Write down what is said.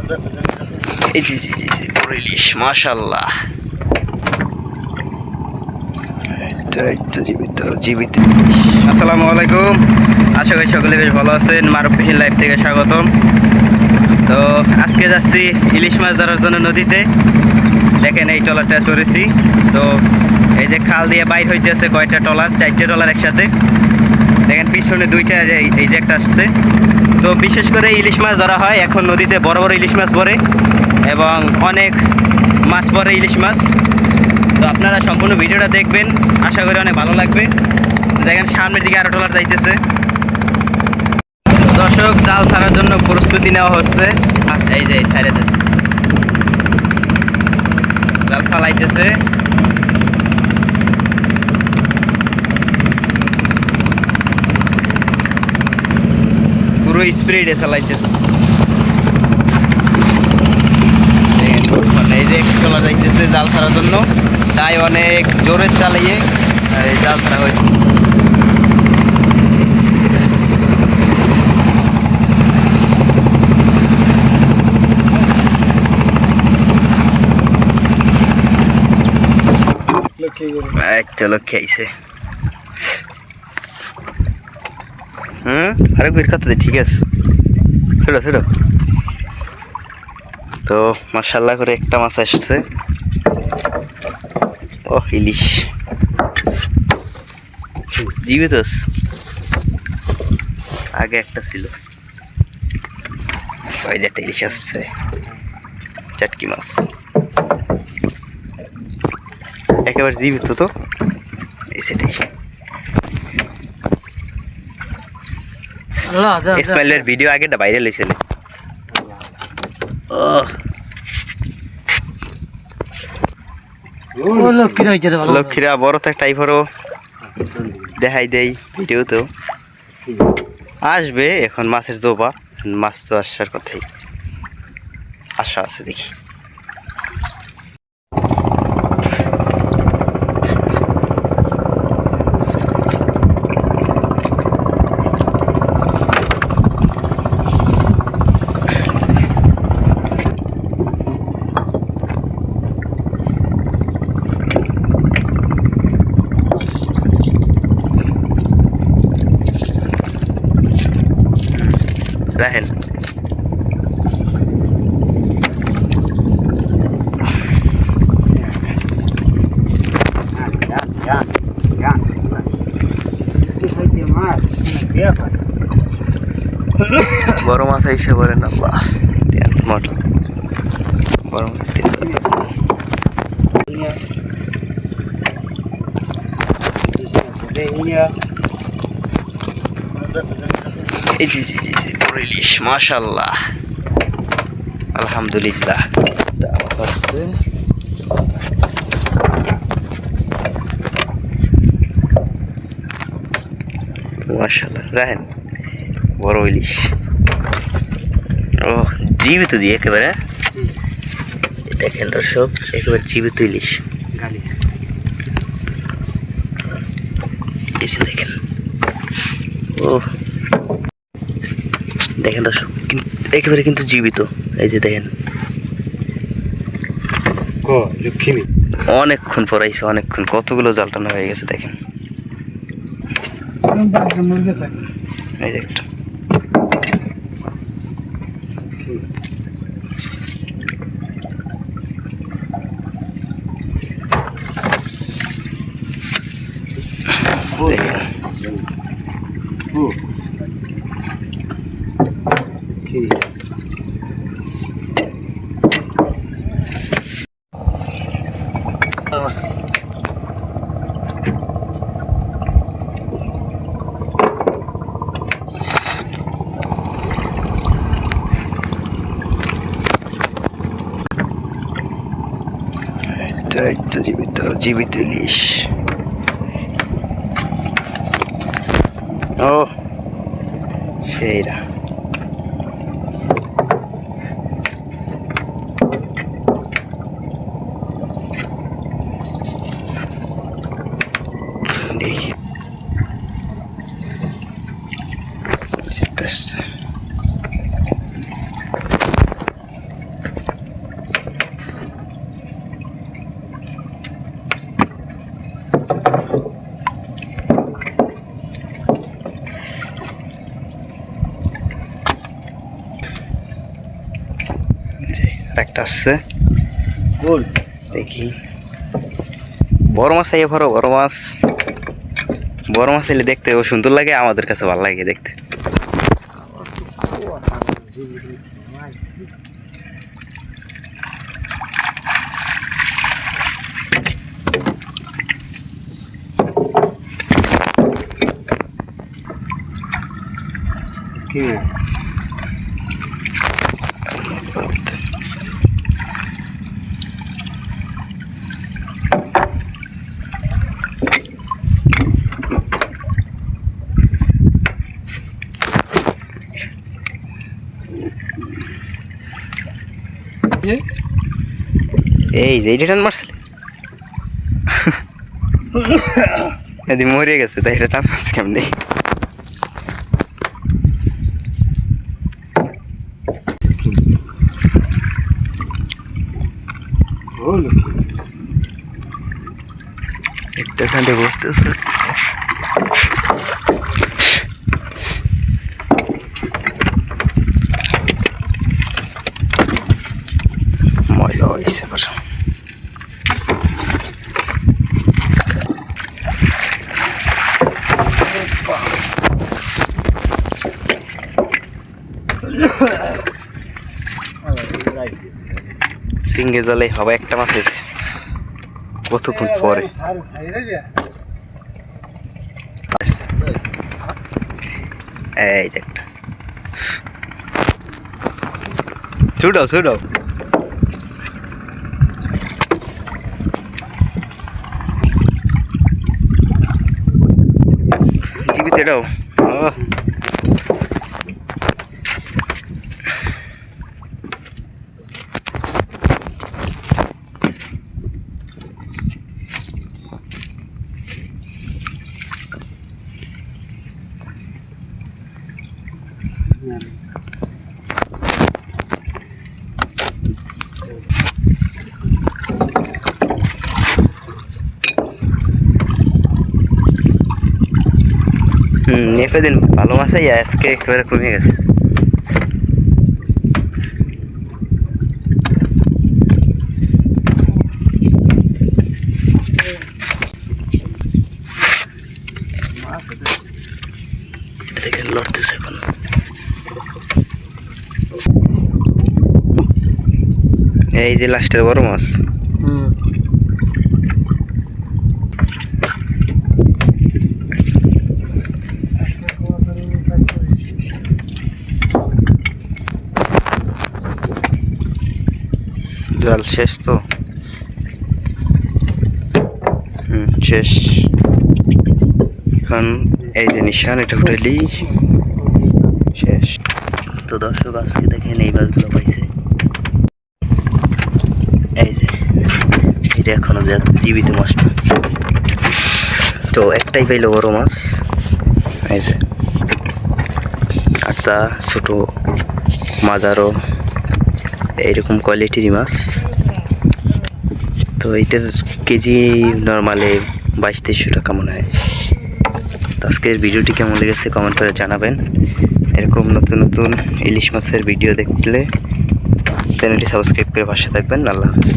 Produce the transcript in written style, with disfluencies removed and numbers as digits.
এই জি জি জি জি বড় ইলিশ মাশাআল্লাহ। জীবিত জীবিত ইলিশ। আসসালামু আলাইকুম, আশা করি সকলে বেশ ভালো আছেন। মারুফ ফিশিং লাইভ থেকে স্বাগতম। তো আজকে যাচ্ছি ইলিশ মাছ ধরার জন্য নদীতে। দেখেন এই ট্রলারটা চড়েছি। তো এই যে খাল দিয়ে বাইর হইতেছে কয়টা ট্রলার, 4টে ট্রলার একসাথে। দেখেন পিছনে দুইটা, এই যে একটা আসছে। তো বিশেষ করে ইলিশ মাছ ধরা হয় এখন নদীতে, বড় বড় ইলিশ মাছ পড়ে এবং অনেক মাছ পড়ে ইলিশ মাছ। তো আপনারা সম্পূর্ণ ভিডিওটা দেখবেন, আশা করি অনেক ভালো লাগবে। দেখেন সামনের দিকে আরো ট্রলার যাইতেছে। দর্শক, জাল ছাড়ার জন্য প্রস্তুতি নেওয়া হচ্ছে। এই যে ছাড়াইতেছে, জাল ফালাইতেছে। পুরো স্পিডে চালাইতেছে। এই যে ট্রলার যাইতেছে জাল ছাড়ার জন্য, তাই অনেক জোরে চালিয়ে এই জাল ছাড়া হয়েছে। একটা লক্ষ্যে আইছে। আরেক বের করতে ঠিক আছে, ছোটো ছোটো। তো মাশাআল্লাহ করে একটা মাছ আসছে। ও ইলিশ জীবিত, আগে একটা ছিল। ওই যে একটা ইলিশ আসছে, চাটকি মাছ একেবারে জীবিত। তো এই সেটাই ইসমাইলের ভিডিও আগেটা ভাইরাল হয়েছিল। লক্ষ্মীরা বড় তো টাইপেরও দেখাই দেয় ভিডিও। তো আসবে এখন মাছের জোবা, মাছ তো আসার কথাই, আশা আছে দেখি। রাহেন বড় মাছ এসে বলে না, মোটা বড় মাছ। এই জি জি জি জি বড় ইলিশ মাশাআল্লাহ, আলহামদুলিল্লাহ। আসছে মাশাআল্লাহ। রাহেন বড় ইলিশ, ও জীবিত দিয়ে একেবারে। দেখেন দর্শক, একেবারে জীবিত ইলিশ। দেখেন, ও দেখেন দর্শক, একেবারে কিন্তু জীবিত। এই যে দেখেন, অনেকক্ষণ পরাইছে, অনেকক্ষণ, কতগুলো জাল টানা হয়ে গেছে। দেখেন এই যে একটা, দেখেন জীবিত জীবিত ইলিশ। ও সেইরা দেখি আসছে। একটা আসছে দেখি। বড় মাছ আইয়া ভরো, বড় মাছ। বড় মাছ এলে দেখতে সুন্দর লাগে, আমাদের কাছে ভালো লাগে দেখতে। এই যে এটা টান মারছিলে এদি মরে গেছে, তাই এটা টান মারছে কেমনি? একটা খান্ডে বসতেছে। মজা হয়েছে বসা। সিঙ্গে জলে হবে একটা মাছ এসে কতক্ষণ পরে। এই একটা ছুটাও ছুটাও। জীবিত এটাও। একদিন ভালো মাছ আজকে একেবারে কমে গেছে। দেখে লড়তেছে এখন। এই যে লাস্টের বড় মাছ। জাল শেষ তো, শেষ। এখন এই যে নিশান, এটা উঠাইলি শেষ। তো দর্শক আজকে দেখেন এই মাছগুলো পাইছে। এই যে এটা এখনো জীবিত মাছটা, তো একটাই পাইলো বড় মাছ। এই যে একটা ছোট মাজারও এইরকম কোয়ালিটির মাছ। তো এইটার কেজি নর্মালে 2200-2300 টাকা মনে হয়। তো আজকের ভিডিওটি কেমন লেগেছে কমেন্ট করে জানাবেন। এরকম নতুন নতুন ইলিশ মাছের ভিডিও দেখলে চ্যানেলটি সাবস্ক্রাইব করে পাশে থাকবেন। আল্লাহ হাফেজ।